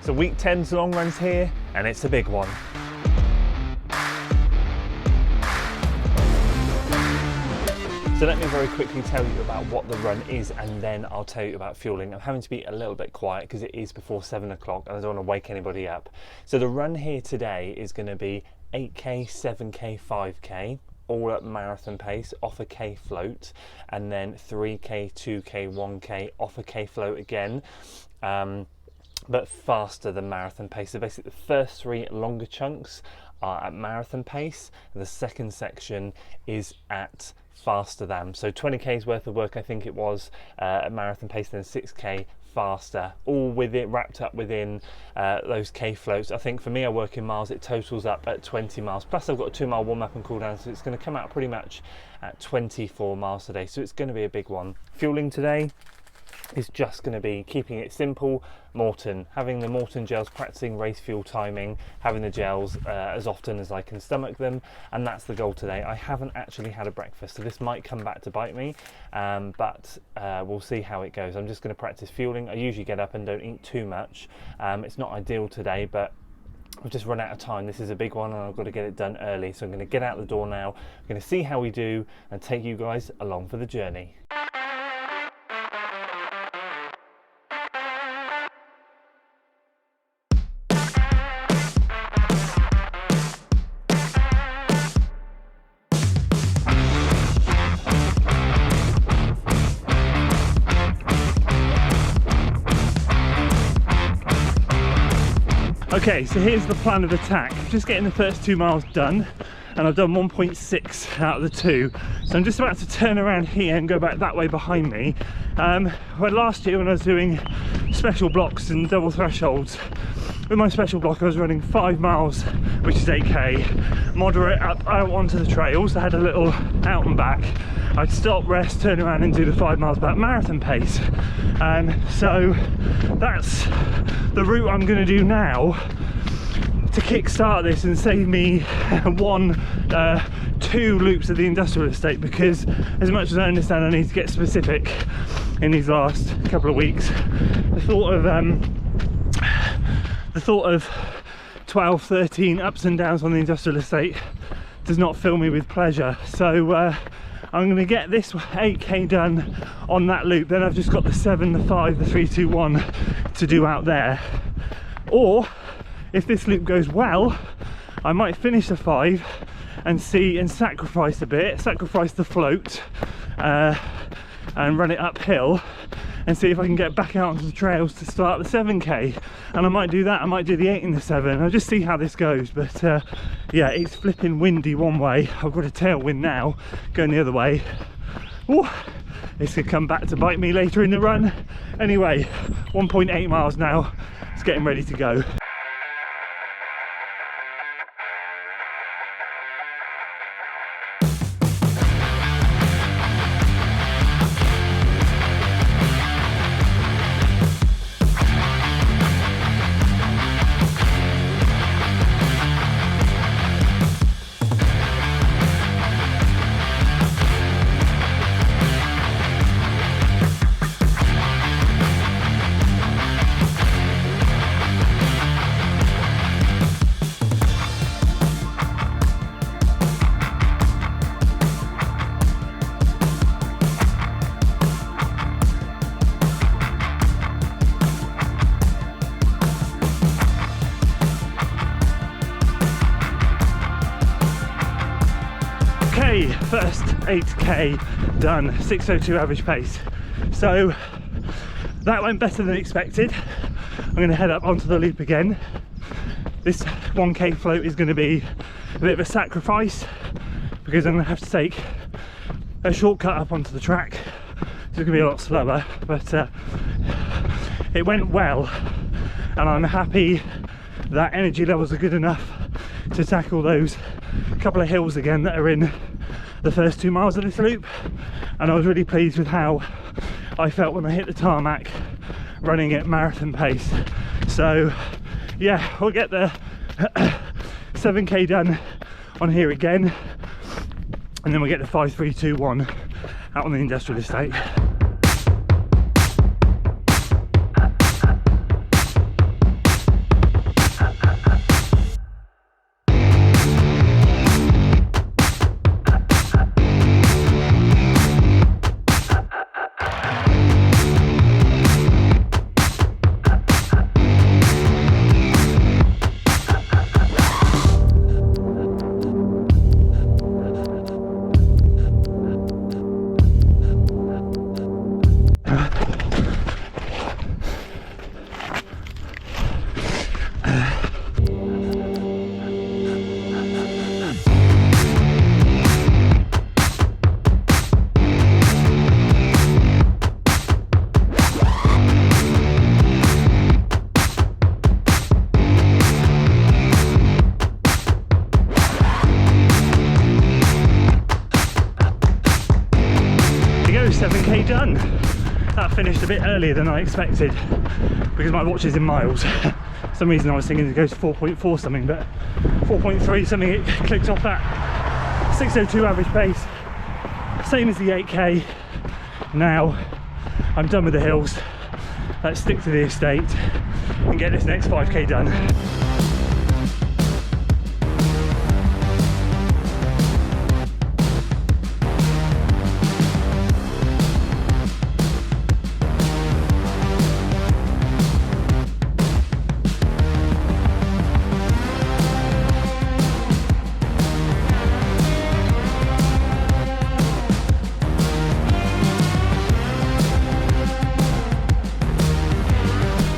So week 10's long run's here, and it's a big one. So let me very quickly tell you about what the run is, and then I'll tell you about fueling. I'm having to be a little bit quiet because it is before 7 o'clock and I don't want to wake anybody up. So the run here today is going to be 8k, 7k, 5k, all at marathon pace, off a K float, and then 3k, 2k, 1k, off a K float again. But faster than marathon pace. So basically the first 3 longer chunks are at marathon pace, and the second section is at faster than. So 20k's worth of work, I think it was, at marathon pace, then 6k faster, all with it wrapped up within those K floats. I think for me, I work in miles, it totals up at 20 miles. Plus I've got a 2 mile warm up and cool down, so it's going to come out pretty much at 24 miles today. So it's going to be a big one. Fueling today is just going to be keeping it simple. Morton, having the Morton gels, practicing race fuel timing, having the gels as often as I can stomach them, and that's the goal today. I haven't actually had a breakfast, so this might come back to bite me, but we'll see how it goes. I'm just going to practice fueling. I usually get up and don't eat too much. It's not ideal today, but I've just run out of time. This is a big one and I've got to get it done early, so I'm going to get out the door now. I'm going to see how we do and take you guys along for the journey. Okay, so here's the plan of attack. Just getting the first 2 miles done, and I've done 1.6 out of the 2. So I'm just about to turn around here and go back that way behind me. Well, last year when I was doing special blocks and double thresholds, with my special block I was running 5 miles, which is 8k, moderate up out onto the trails. I had a little out and back. I'd stop, rest, turn around and do the 5 miles back marathon pace. So that's the route I'm going to do now to kick-start this and save me 2 loops at the industrial estate, because as much as I understand I need to get specific in these last couple of weeks, the thought of 12, 13 ups and downs on the industrial estate does not fill me with pleasure. So I'm going to get this 8k done on that loop, then I've just got the 7, the 5, the 3, 2, 1 to do out there. Or if this loop goes well, I might finish the 5 and sacrifice a bit, sacrifice the float and run it uphill and see if I can get back out onto the trails to start the 7k. And I might do that, I might do the 8 and the 7. I'll just see how this goes. But yeah, it's flipping windy one way. I've got a tailwind now going the other way. Ooh, this could come back to bite me later in the run. Anyway, 1.8 miles now. It's getting ready to go. First 8k done, 6:02 average pace. So that went better than expected. I'm going to head up onto the loop again. This 1k float is going to be a bit of a sacrifice because I'm going to have to take a shortcut up onto the track. It's going to be a lot slower, but it went well, and I'm happy that energy levels are good enough to tackle those couple of hills again that are in the first 2 miles of this loop. And I was really pleased with how I felt when I hit the tarmac running at marathon pace. So yeah, we'll get the 7k done on here again, and then we'll get the 5, 3, 2, 1 out on the industrial estate. 7k done. That finished a bit earlier than I expected because my watch is in miles. For some reason I was thinking it goes 4.4 something, but 4.3 something it clicked off at. 6:02 average pace, same as the 8k. Now I'm done with the hills. Let's stick to the estate and get this next 5k done.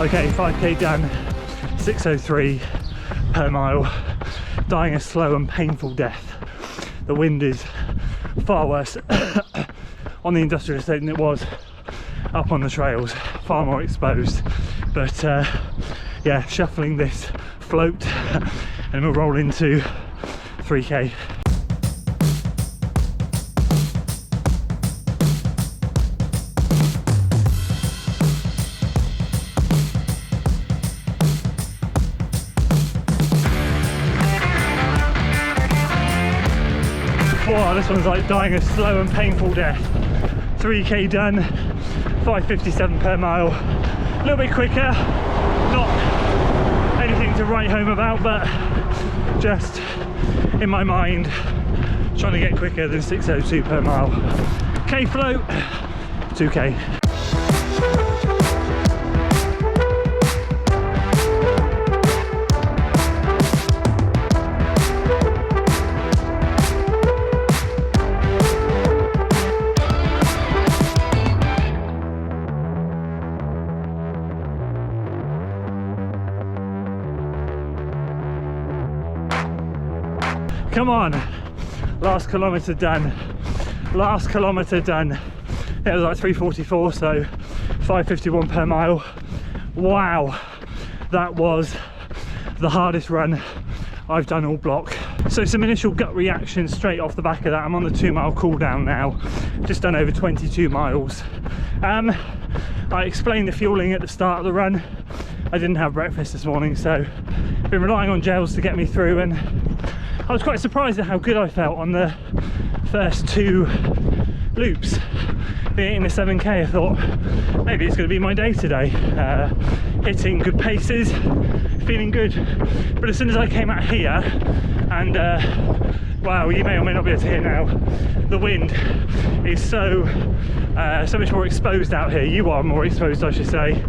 Okay, 5k done, 6:03 per mile, dying a slow and painful death. The wind is far worse on the industrial estate than it was up on the trails, far more exposed. But yeah, shuffling this float and we'll roll into 3k. Wow, this one's like dying a slow and painful death. 3k done, 5:57 per mile. A little bit quicker, not anything to write home about, but just in my mind trying to get quicker than 6:02 per mile. K float, 2k. Come on, last kilometre done, last kilometre done. It was like 3:44, so 5:51 per mile. Wow, that was the hardest run I've done all block. So some initial gut reactions straight off the back of that. I'm on the 2 mile cool down now, just done over 22 miles. I explained the fueling at the start of the run. I didn't have breakfast this morning, so I've been relying on gels to get me through, and I was quite surprised at how good I felt on the first 2 loops. Being the 7k, I thought maybe it's going to be my day today. Hitting good paces, feeling good. But as soon as I came out here, and wow, you may or may not be able to hear now, the wind is so much more exposed out here. You are more exposed, I should say.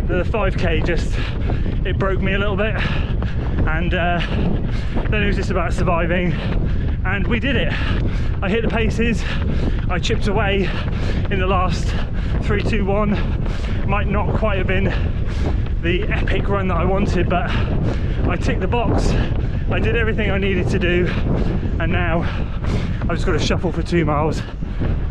The 5k just, it broke me a little bit, and then it was just about surviving, and we did it. I hit the paces, I chipped away in the last 3, 2, 1. Might not quite have been the epic run that I wanted, but I ticked the box. I did everything I needed to do, and now I've just got to shuffle for 2 miles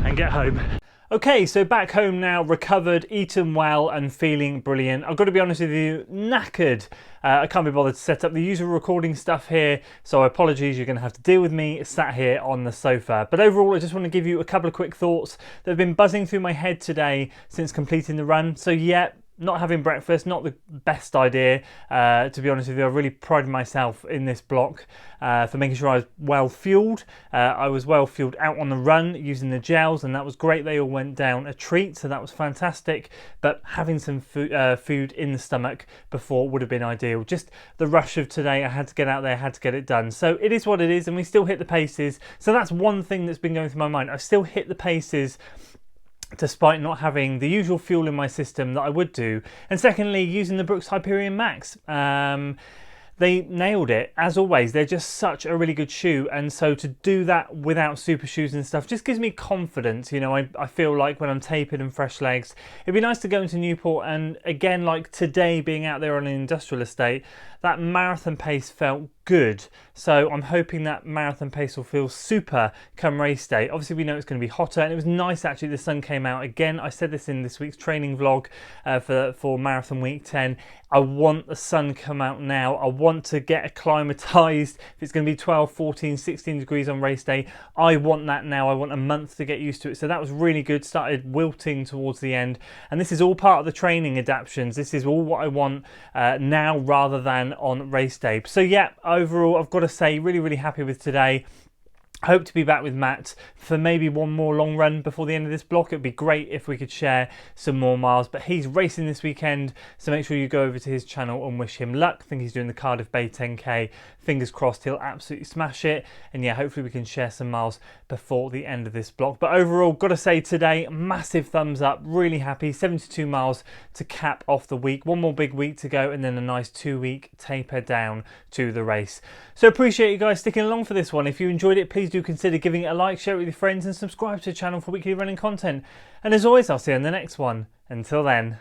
and get home. Okay, so back home now, recovered, eaten well and feeling brilliant. I've got to be honest with you, knackered. I can't be bothered to set up the usual recording stuff here, so apologies, you're going to have to deal with me sat here on the sofa. But overall, I just want to give you a couple of quick thoughts that have been buzzing through my head today since completing the run. So yeah, not having breakfast, not the best idea, to be honest with you. I really prided myself in this block for making sure I was well fueled. I was well fueled out on the run using the gels, and that was great. They all went down a treat, so that was fantastic. But having some food in the stomach before would have been ideal. Just the rush of today, I had to get out there, had to get it done. So it is what it is, and we still hit the paces. So that's one thing that's been going through my mind. I still hit the paces despite not having the usual fuel in my system that I would do. And secondly, using the Brooks Hyperion Max. They nailed it, as always. They're just such a really good shoe, and so to do that without super shoes and stuff just gives me confidence. You know, I feel like when I'm tapered and fresh legs, it'd be nice to go into Newport, and again, like today being out there on an industrial estate, that marathon pace felt good. So I'm hoping that marathon pace will feel super come race day. Obviously we know it's going to be hotter, and it was nice actually, the sun came out again. I said this in this week's training vlog for marathon week 10. I want the sun come out now. I want to get acclimatized. If it's going to be 12, 14, 16 degrees on race day, I want that now. I want a month to get used to it. So that was really good. Started wilting towards the end, and this is all part of the training adaptations. This is all what I want now rather than on race day. So yeah, overall I've got to say really happy with today. Hope to be back with Matt for maybe one more long run before the end of this block. It would be great if we could share some more miles, but he's racing this weekend, so make sure you go over to his channel and wish him luck. I think he's doing the Cardiff Bay 10k. Fingers crossed he'll absolutely smash it, and yeah, hopefully we can share some miles before the end of this block. But overall, got to say today, massive thumbs up, really happy. 72 miles to cap off the week. One more big week to go, and then a nice 2-week taper down to the race. So appreciate you guys sticking along for this one. If you enjoyed it, please do consider giving it a like, share it with your friends, and subscribe to the channel for weekly running content. And as always, I'll see you on the next one. Until then.